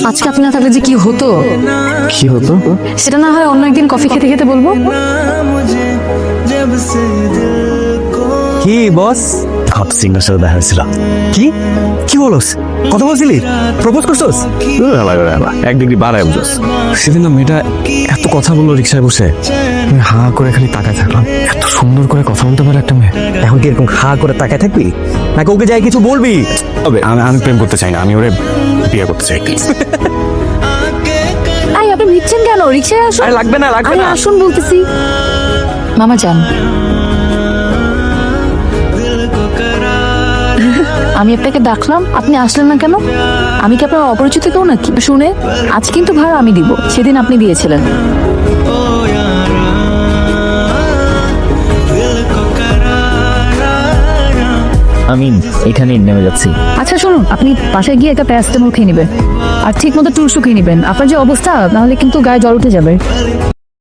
আজকে আপনি না থাকলে যে কি হতো কি হতো? সেটা না হয় অন্য একদিন কফি খেতে খেতে বলবো। কি বস? হট সিংহের সাথে দেখা হয়েছিল। কি কি বলস? কথা বলছিলি? প্রপোজ করছস? এক ডিগ্রি বাড়ায় বুঝছস। সেদিন না মেয়েটা এত কথা বললো রিক্সায় বসে, আমি হা করে খালি তাকায় থাকলাম। এত সুন্দর করে কথা বলতে পারে একটা মেয়ে। এখন কি এরকম হা করে তাকায় থাকবি নাকি ওকে যাই কিছু বলবি? তবে আমি প্রেম করতে চাই না, আমি ওরে বিয়ে করতে চাই। আই আপনি ভিড়ছেন কেন? রিক্সায় আসুন। আরে লাগবে না, লাগবে আরে না। আসুন বলতেছি। মামা যান। আমি আপনাকে ডাকলাম, আপনি আসলেন না কেন? আমি কি আপনার অপরিচিত কেউ নাকি? শুনে আজ কিন্তু ভাড়া আমি দিব, সেদিন আপনি দিয়েছিলেন। আমি এখানেই নেমে যাচ্ছি। আচ্ছা শুনুন, আপনি বাসায় গিয়ে একটা প্যারাসিটামল খেয়ে নেবেন আর ঠিক মতো টুসু খেয়ে নেবেন। আপনার যে অবস্থা, নাহলে কিন্তু গায়ে জল উঠে যাবে।